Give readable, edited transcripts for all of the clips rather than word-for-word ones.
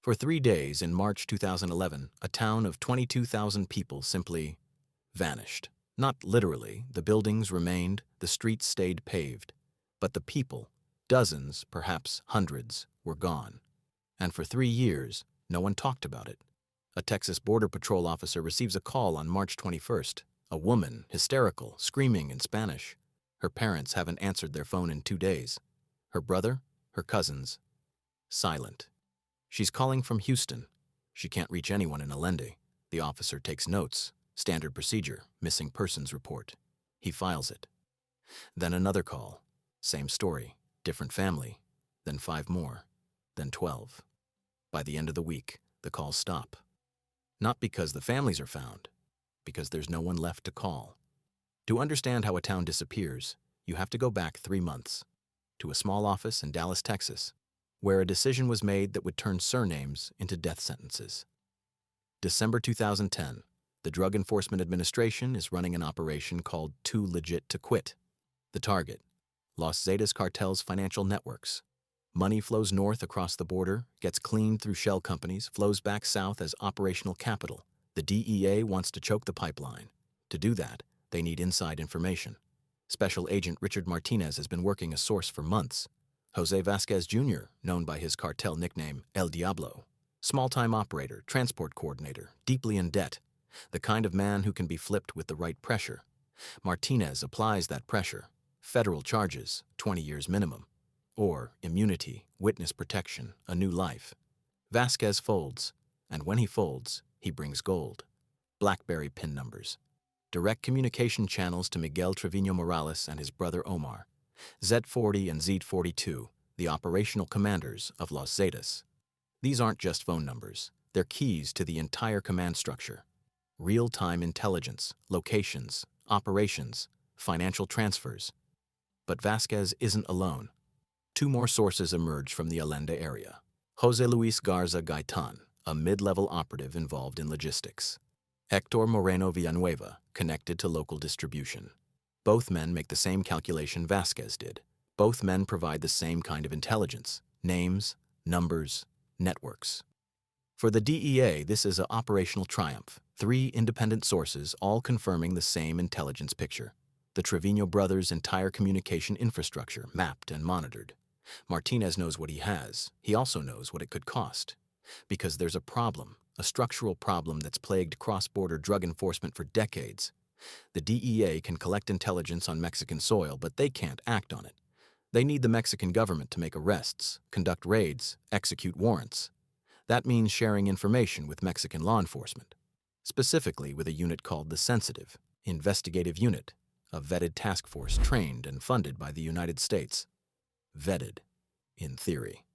For 3 days in March 2011, a town of 22,000 people simply vanished. Not literally, the buildings remained, the streets stayed paved. But the people, dozens, perhaps hundreds, were gone. And for 3 years, no one talked about it. A Texas Border Patrol officer receives a call on March 21st. A woman, hysterical, screaming in Spanish. Her parents haven't answered their phone in 2 days. Her brother, her cousins, silent. She's calling from Houston. She can't reach anyone in Allende. The officer takes notes. Standard procedure, missing persons report. He files it. Then another call. Same story, different family. Then 5 more. Then 12. By the end of the week, the calls stop. Not because the families are found, because there's no one left to call. To understand how a town disappears, you have to go back 3 months, to a small office in Dallas, Texas, where a decision was made that would turn surnames into death sentences. December 2010, the Drug Enforcement Administration is running an operation called Too Legit to Quit. The target, Los Zetas cartel's financial networks. Money flows north across the border, gets cleaned through shell companies, flows back south as operational capital. The DEA wants to choke the pipeline. To do that, they need inside information. Special Agent Richard Martinez has been working a source for months. Jose Vasquez Jr., known by his cartel nickname El Diablo. Small-time operator, transport coordinator, deeply in debt. The kind of man who can be flipped with the right pressure. Martinez applies that pressure. Federal charges, 20 years minimum. Or immunity, witness protection, a new life. Vasquez folds, and when he folds, he brings gold. BlackBerry PIN numbers. Direct communication channels to Miguel Trevino Morales and his brother Omar. Z40 and Z42, the operational commanders of Los Zetas. These aren't just phone numbers. They're keys to the entire command structure. Real-time intelligence, locations, operations, financial transfers. But Vasquez isn't alone. 2 more sources emerge from the Allende area. Jose Luis Garza Gaitan, a mid-level operative involved in logistics. Hector Moreno Villanueva, connected to local distribution. Both men make the same calculation Vasquez did. Both men provide the same kind of intelligence. Names, numbers, networks. For the DEA, this is an operational triumph. 3 independent sources, all confirming the same intelligence picture. The Trevino brothers' entire communication infrastructure mapped and monitored. Martinez knows what he has. He also knows what it could cost. Because there's a problem, a structural problem that's plagued cross-border drug enforcement for decades. The DEA can collect intelligence on Mexican soil, but they can't act on it. They need the Mexican government to make arrests, conduct raids, execute warrants. That means sharing information with Mexican law enforcement, specifically with a unit called the Sensitive Investigative Unit, a vetted task force trained and funded by the United States. Vetted, in theory.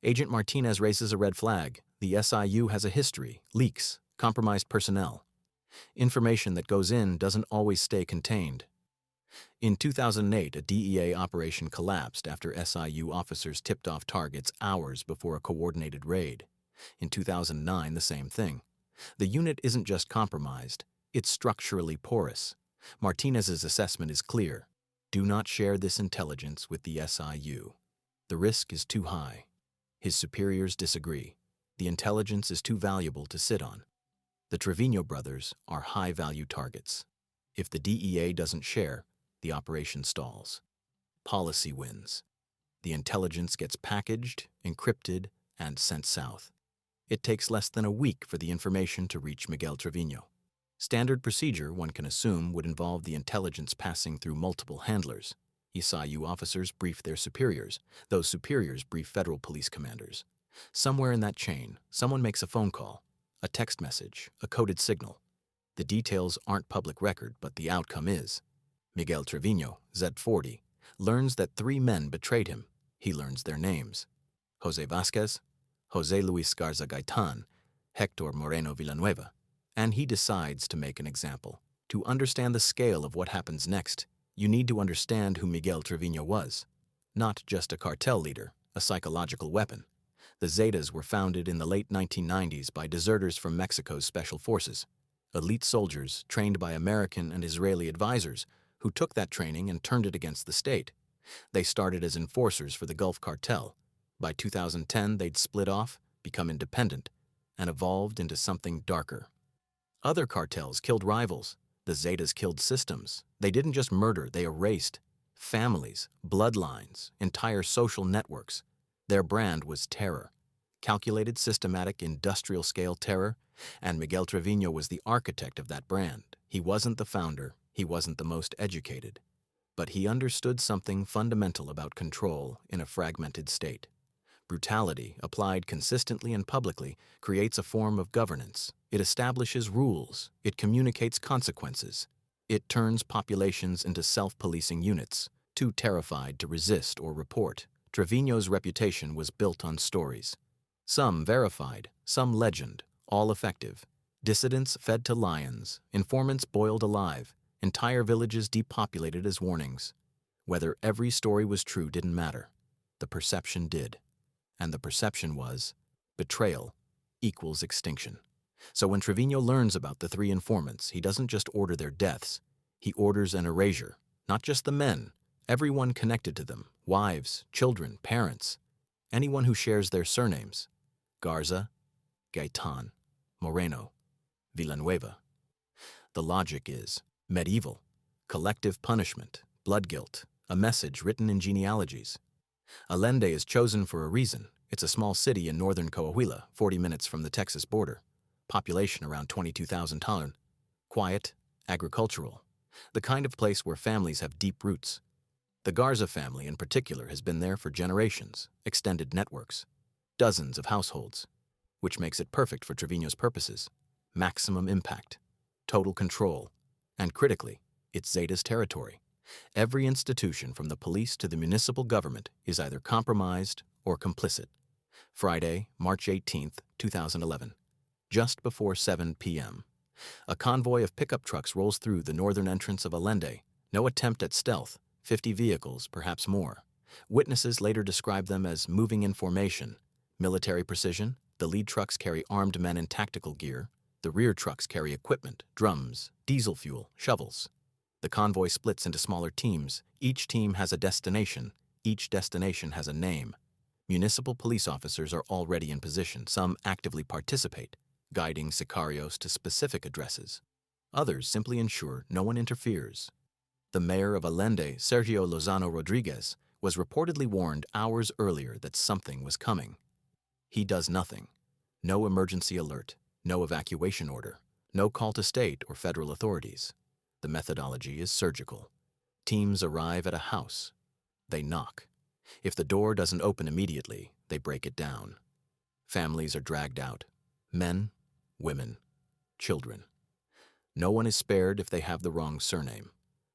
Agent Martinez raises a red flag. The SIU has a history, leaks, compromised personnel. Information that goes in doesn't always stay contained. In 2008, a DEA operation collapsed after SIU officers tipped off targets hours before a coordinated raid. In 2009, the same thing. The unit isn't just compromised, it's structurally porous. Martinez's assessment is clear. Do not share this intelligence with the SIU. The risk is too high. His superiors disagree. The intelligence is too valuable to sit on. The Trevino brothers are high-value targets. If the DEA doesn't share, the operation stalls. Policy wins. The intelligence gets packaged, encrypted, and sent south. It takes less than a week for the information to reach Miguel Trevino. Standard procedure, one can assume, would involve the intelligence passing through multiple handlers. SIU officers brief their superiors. Those superiors brief federal police commanders. Somewhere in that chain, someone makes a phone call, a text message, a coded signal. The details aren't public record, but the outcome is. Miguel Trevino, Z40, learns that 3 men betrayed him. He learns their names. Jose Vasquez, Jose Luis Garza Gaitan, Hector Moreno Villanueva. And he decides to make an example. To understand the scale of what happens next, you need to understand who Miguel Trevino was. Not just a cartel leader, a psychological weapon. The Zetas were founded in the late 1990s by deserters from Mexico's special forces, elite soldiers trained by American and Israeli advisors who took that training and turned it against the state. They started as enforcers for the Gulf Cartel. By 2010, they'd split off, become independent, and evolved into something darker. Other cartels killed rivals. The Zetas killed systems. They didn't just murder, they erased families, bloodlines, entire social networks. Their brand was terror, calculated, systematic, industrial-scale terror, and Miguel Trevino was the architect of that brand. He wasn't the founder, he wasn't the most educated, but he understood something fundamental about control in a fragmented state. Brutality, applied consistently and publicly, creates a form of governance. It establishes rules. It communicates consequences. It turns populations into self-policing units, too terrified to resist or report. Trevino's reputation was built on stories. Some verified, some legend, all effective. Dissidents fed to lions, informants boiled alive, entire villages depopulated as warnings. Whether every story was true didn't matter. The perception did. And the perception was, betrayal equals extinction. So when Trevino learns about the three informants, he doesn't just order their deaths, he orders an erasure. Not just the men, everyone connected to them, wives, children, parents, anyone who shares their surnames. Garza, Gaitan, Moreno, Villanueva. The logic is medieval, collective punishment, blood guilt, a message written in genealogies. Allende is chosen for a reason. It's a small city in northern Coahuila, 40 minutes from the Texas border. Population around 22,000 ton. Quiet, agricultural. The kind of place where families have deep roots. The Garza family in particular has been there for generations, extended networks, dozens of households, which makes it perfect for Trevino's purposes. Maximum impact, total control, and critically, it's Zeta's territory. Every institution from the police to the municipal government is either compromised or complicit. Friday, March 18, 2011. Just before 7 p.m. A convoy of pickup trucks rolls through the northern entrance of Allende. No attempt at stealth, 50 vehicles, perhaps more. Witnesses later describe them as moving in formation. Military precision, the lead trucks carry armed men in tactical gear. The rear trucks carry equipment, drums, diesel fuel, shovels. The convoy splits into smaller teams. Each team has a destination. Each destination has a name. Municipal police officers are already in position. Some actively participate, guiding sicarios to specific addresses. Others simply ensure no one interferes. The mayor of Allende, Sergio Lozano Rodriguez, was reportedly warned hours earlier that something was coming. He does nothing. No emergency alert, no evacuation order, no call to state or federal authorities. The methodology is surgical. Teams arrive at a house. They knock. If the door doesn't open immediately, they break it down. Families are dragged out. Men, women, children. No one is spared if they have the wrong surname.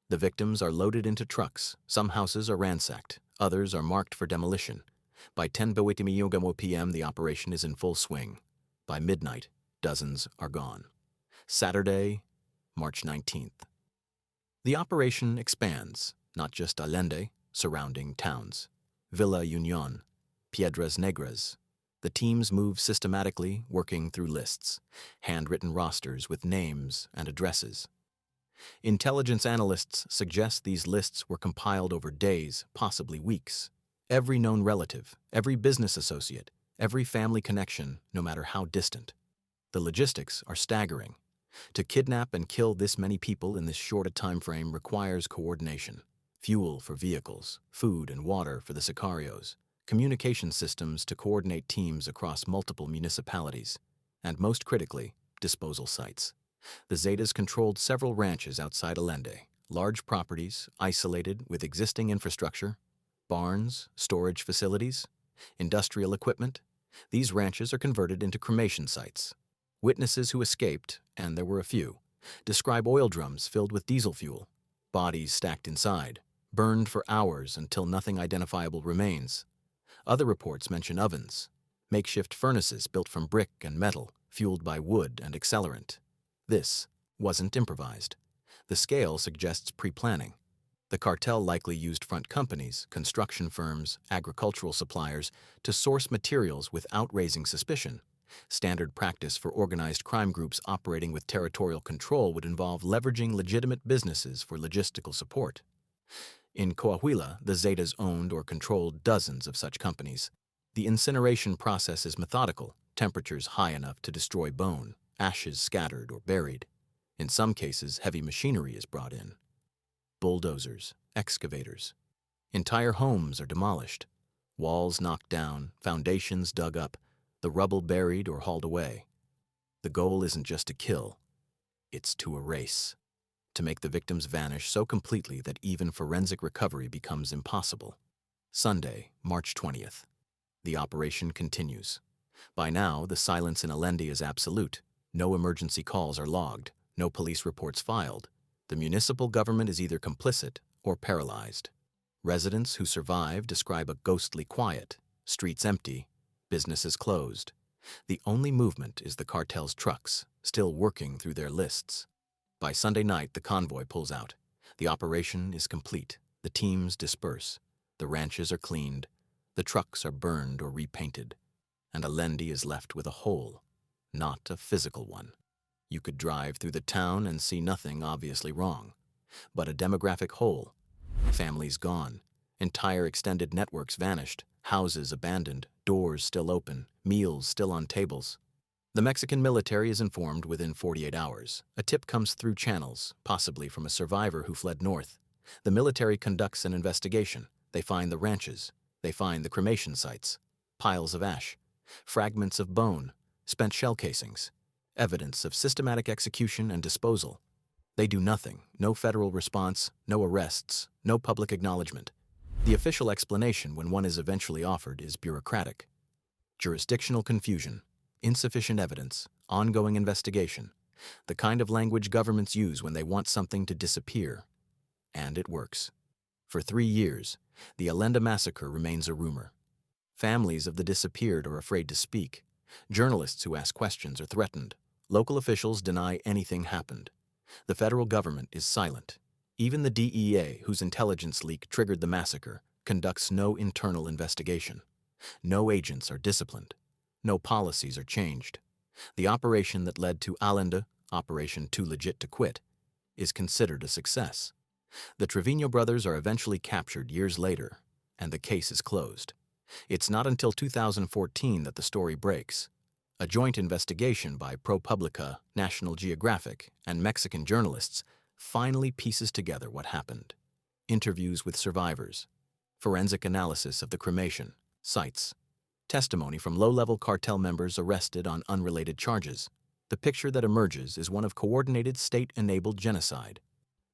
The victims are loaded into trucks. Some houses are ransacked. Others are marked for demolition. By 10:00 p.m., the operation is in full swing. By midnight, dozens are gone. Saturday, March 19th. The operation expands, not just Allende, surrounding towns. Villa Union, Piedras Negras. The teams move systematically, working through lists, handwritten rosters with names and addresses. Intelligence analysts suggest these lists were compiled over days, possibly weeks. Every known relative, every business associate, every family connection, no matter how distant. The logistics are staggering. To kidnap and kill this many people in this short a time frame requires coordination. Fuel for vehicles, food and water for the sicarios, communication systems to coordinate teams across multiple municipalities, and most critically, disposal sites. The Zetas controlled several ranches outside Allende, large properties, isolated with existing infrastructure, barns, storage facilities, industrial equipment. These ranches are converted into cremation sites. Witnesses who escaped, and there were a few, describe oil drums filled with diesel fuel, bodies stacked inside, burned for hours until nothing identifiable remains. Other reports mention ovens, makeshift furnaces built from brick and metal, fueled by wood and accelerant. This wasn't improvised. The scale suggests pre-planning. The cartel likely used front companies, construction firms, agricultural suppliers to source materials without raising suspicion. Standard practice for organized crime groups operating with territorial control would involve leveraging legitimate businesses for logistical support. In Coahuila, the Zetas owned or controlled dozens of such companies. The incineration process is methodical. temperatures high enough to destroy bone, ashes scattered or buried. In some cases, heavy machinery is brought in. Bulldozers, excavators. Entire homes are demolished. Walls knocked down, foundations dug up, the rubble buried or hauled away. The goal isn't just to kill, it's to erase. To make the victims vanish so completely that even forensic recovery becomes impossible. Sunday, March 20th. The operation continues. By now, the silence in Allende is absolute. No emergency calls are logged, no police reports filed. The municipal government is either complicit or paralyzed. Residents who survive describe a ghostly quiet, streets empty, businesses closed. The only movement is the cartel's trucks, still working through their lists. By Sunday night, the convoy pulls out. The operation is complete. The teams disperse. The ranches are cleaned. The trucks are burned or repainted. And Allende is left with a hole, not a physical one. You could drive through the town and see nothing obviously wrong, but a demographic hole. Families gone. Entire extended networks vanished. Houses abandoned. Doors still open. Meals still on tables. The Mexican military is informed within 48 hours. A tip comes through channels, possibly from a survivor who fled north. The military conducts an investigation. They find the ranches. They find the cremation sites. Piles of ash. Fragments of bone. Spent shell casings. Evidence of systematic execution and disposal. They do nothing. No federal response. No arrests. No public acknowledgement. The official explanation, when one is eventually offered, is bureaucratic. Jurisdictional confusion. Insufficient evidence, ongoing investigation, the kind of language governments use when they want something to disappear. And it works. For 3 years, the Allende massacre remains a rumor. Families of the disappeared are afraid to speak. Journalists who ask questions are threatened. Local officials deny anything happened. The federal government is silent. Even the DEA, whose intelligence leak triggered the massacre, conducts no internal investigation. No agents are disciplined. No policies are changed. The operation that led to Allende, Operation Too Legit to Quit, is considered a success. The Trevino brothers are eventually captured years later, and the case is closed. It's not until 2014 that the story breaks. A joint investigation by ProPublica, National Geographic, and Mexican journalists finally pieces together what happened. Interviews with survivors, forensic analysis of the cremation sites, testimony from low-level cartel members arrested on unrelated charges. The picture that emerges is one of coordinated state-enabled genocide.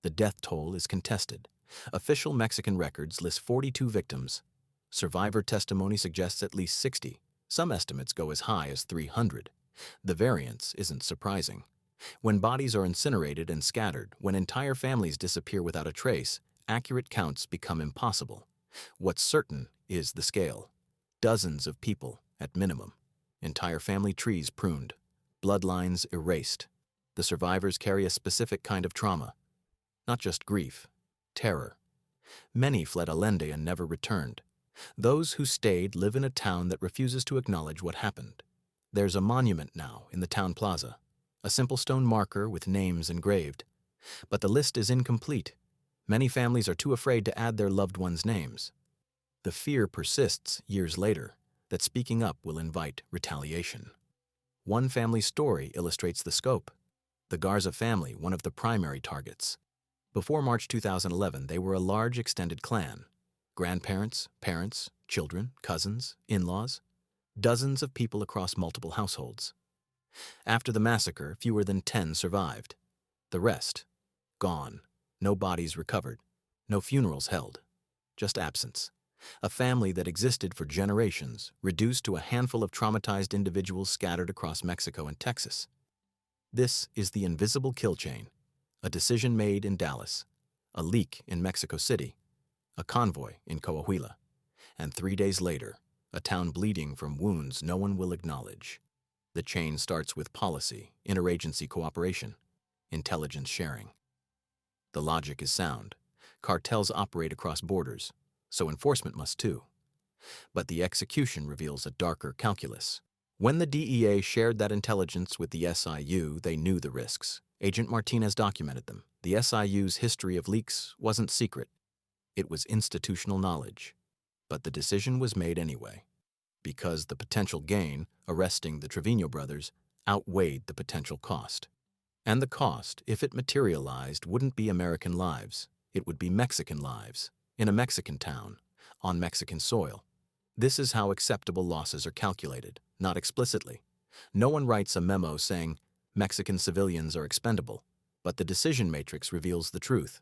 The death toll is contested. Official Mexican records list 42 victims. Survivor testimony suggests at least 60. Some estimates go as high as 300. The variance isn't surprising. When bodies are incinerated and scattered, when entire families disappear without a trace, accurate counts become impossible. What's certain is the scale. Dozens of people, at minimum. Entire family trees pruned. Bloodlines erased. The survivors carry a specific kind of trauma. Not just grief, terror. Many fled Allende and never returned. Those who stayed live in a town that refuses to acknowledge what happened. There's a monument now in the town plaza, a simple stone marker with names engraved. But the list is incomplete. Many families are too afraid to add their loved ones' names. The fear persists years later that speaking up will invite retaliation. One family's story illustrates the scope. The Garza family, one of the primary targets. Before March 2011, they were a large extended clan. Grandparents, parents, children, cousins, in-laws. Dozens of people across multiple households. After the massacre, fewer than 10 survived. The rest, gone. No bodies recovered. No funerals held. Just absence. A family that existed for generations, reduced to a handful of traumatized individuals scattered across Mexico and Texas. This is the invisible kill chain. A decision made in Dallas, a leak in Mexico City, a convoy in Coahuila, and 3 days later, a town bleeding from wounds no one will acknowledge. The chain starts with policy, interagency cooperation, intelligence sharing. The logic is sound. Cartels operate across borders, so enforcement must too. But the execution reveals a darker calculus. When the DEA shared that intelligence with the SIU, they knew the risks. Agent Martinez documented them. The SIU's history of leaks wasn't secret. It was institutional knowledge. But the decision was made anyway. because the potential gain, arresting the Trevino brothers, outweighed the potential cost. And the cost, if it materialized, wouldn't be American lives. It would be Mexican lives, in a Mexican town, on Mexican soil. This is how acceptable losses are calculated, not explicitly. No one writes a memo saying Mexican civilians are expendable, but the decision matrix reveals the truth.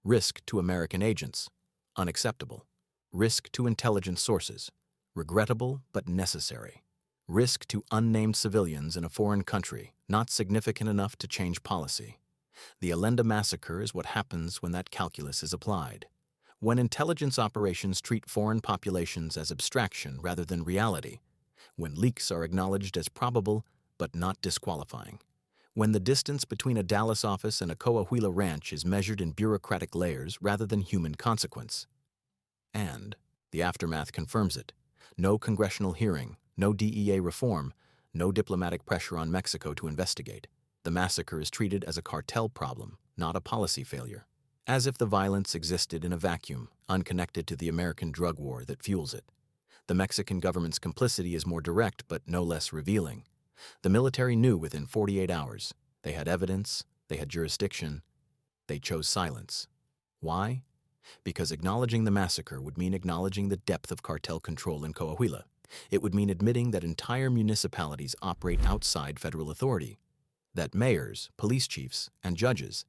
Risk to American agents, unacceptable. Risk to intelligence sources, regrettable but necessary. Risk to unnamed civilians in a foreign country, not significant enough to change policy. The Allende massacre is what happens when that calculus is applied. When intelligence operations treat foreign populations as abstraction rather than reality. When leaks are acknowledged as probable but not disqualifying. When the distance between a Dallas office and a Coahuila ranch is measured in bureaucratic layers rather than human consequence. And the aftermath confirms it. No congressional hearing, no DEA reform, no diplomatic pressure on Mexico to investigate. The massacre is treated as a cartel problem, not a policy failure. As if the violence existed in a vacuum, unconnected to the American drug war that fuels it. The Mexican government's complicity is more direct but no less revealing. The military knew within 48 hours. They had evidence, they had jurisdiction. They chose silence. Why? Because acknowledging the massacre would mean acknowledging the depth of cartel control in Coahuila. It would mean admitting that entire municipalities operate outside federal authority, that mayors, police chiefs, and judges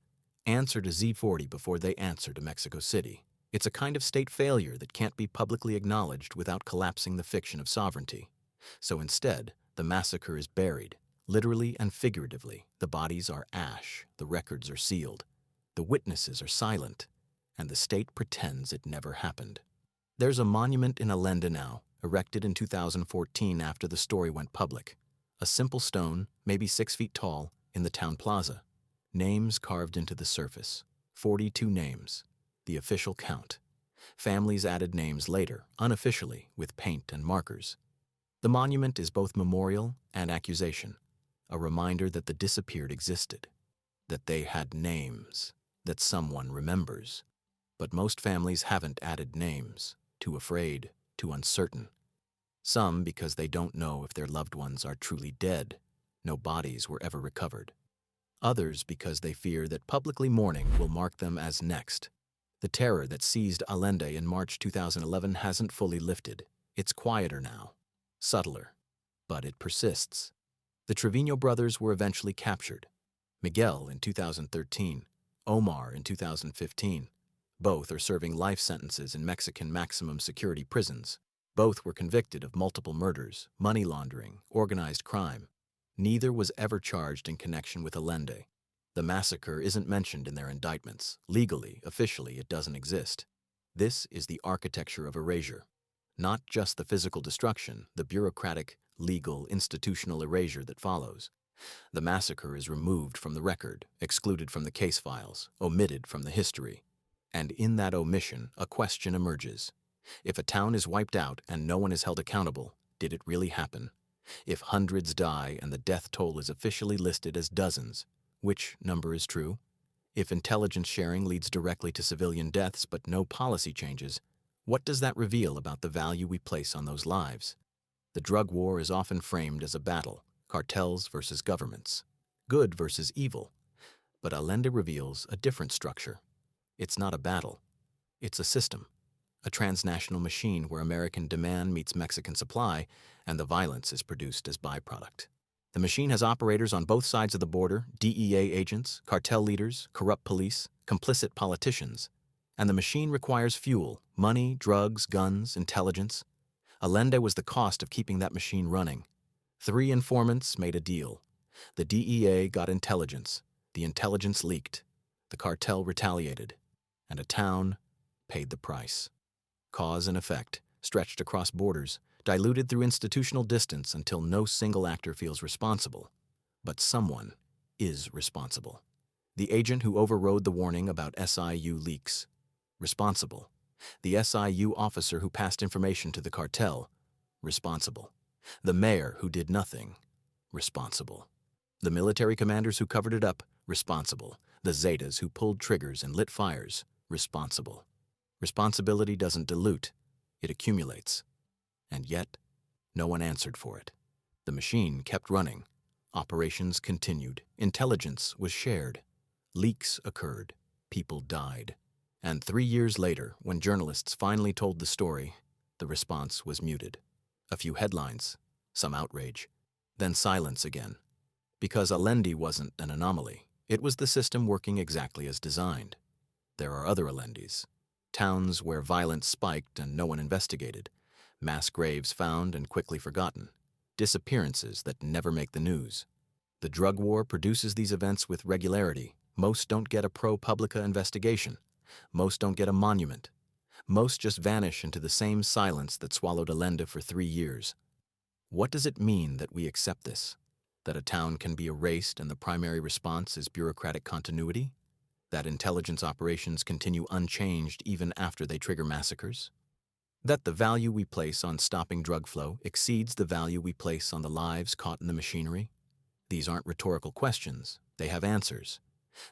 answer to Z40 before they answer to Mexico City. It's a kind of state failure that can't be publicly acknowledged without collapsing the fiction of sovereignty. So instead, the massacre is buried, literally and figuratively. The bodies are ash, the records are sealed, the witnesses are silent, and the state pretends it never happened. There's a monument in Allende now, erected in 2014 after the story went public. A simple stone, maybe 6 feet tall, in the town plaza. Names carved into the surface. 42 names. The official count. Families added names later, unofficially, with paint and markers. The monument is both memorial and accusation, a reminder that the disappeared existed, that they had names, that someone remembers. But most families haven't added names, too afraid, too uncertain. Some because they don't know if their loved ones are truly dead, no bodies were ever recovered. Others because they fear that publicly mourning will mark them as next. The terror that seized Allende in March 2011 hasn't fully lifted. It's quieter now, subtler, but it persists. The Trevino brothers were eventually captured. Miguel in 2013, Omar in 2015. Both are serving life sentences in Mexican maximum security prisons. Both were convicted of multiple murders, money laundering, organized crime. Neither was ever charged in connection with Allende. The massacre isn't mentioned in their indictments. Legally, officially, it doesn't exist. This is the architecture of erasure. Not just the physical destruction, the bureaucratic, legal, institutional erasure that follows. The massacre is removed from the record, excluded from the case files, omitted from the history. And in that omission, a question emerges. If a town is wiped out and no one is held accountable, did it really happen? If hundreds die and the death toll is officially listed as dozens, which number is true? If intelligence sharing leads directly to civilian deaths but no policy changes, what does that reveal about the value we place on those lives? The drug war is often framed as a battle, cartels versus governments, good versus evil. But Allende reveals a different structure. It's not a battle. It's a system. A transnational machine where American demand meets Mexican supply, and the violence is produced as byproduct. The machine has operators on both sides of the border, DEA agents, cartel leaders, corrupt police, complicit politicians. And the machine requires fuel, money, drugs, guns, intelligence. Allende was the cost of keeping that machine running. 3 informants made a deal. The DEA got intelligence. The intelligence leaked. The cartel retaliated. And a town paid the price. Cause and effect, stretched across borders, diluted through institutional distance until no single actor feels responsible. But someone is responsible. The agent who overrode the warning about SIU leaks. Responsible. The SIU officer who passed information to the cartel. Responsible. The mayor who did nothing. Responsible. The military commanders who covered it up. Responsible. The Zetas who pulled triggers and lit fires. Responsible. Responsibility doesn't dilute, it accumulates. And yet, No one answered for it. The machine kept running. Operations continued. Intelligence was shared. Leaks occurred. People died. And 3 years later, when journalists finally told the story, the response was muted. A few headlines, some outrage, then silence again. Because Alendi wasn't an anomaly. It was the system working exactly as designed. There are other Alendis. Towns where violence spiked and no one investigated. Mass graves found and quickly forgotten. Disappearances that never make the news. The drug war produces these events with regularity. Most don't get a ProPublica investigation. Most don't get a monument. Most just vanish into the same silence that swallowed Allende for 3 years. What does it mean that we accept this? That a town can be erased and the primary response is bureaucratic continuity? That intelligence operations continue unchanged even after they trigger massacres? That the value we place on stopping drug flow exceeds the value we place on the lives caught in the machinery? These aren't rhetorical questions. They have answers.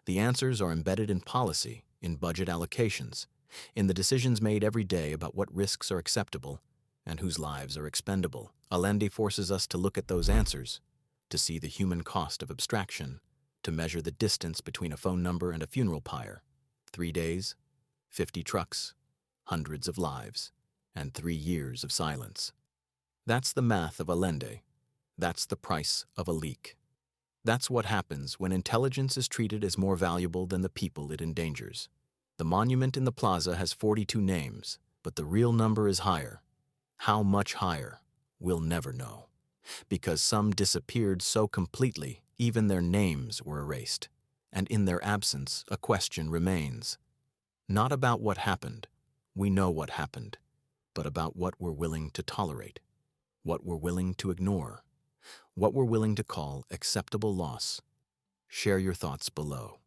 The answers are embedded in policy, in budget allocations, in the decisions made every day about what risks are acceptable and whose lives are expendable. Allende forces us to look at those answers, to see the human cost of abstraction, to measure the distance between a phone number and a funeral pyre. 3 days, 50 trucks, hundreds of lives, and 3 years of silence. That's the math of Allende. That's the price of a leak. That's what happens when intelligence is treated as more valuable than the people it endangers. The monument in the plaza has 42 names, but the real number is higher. How much higher? We'll never know. Because some disappeared so completely, even their names were erased. And in their absence, a question remains. Not about what happened. We know what happened. But about what we're willing to tolerate. What we're willing to ignore. What we're willing to call acceptable loss. Share your thoughts below.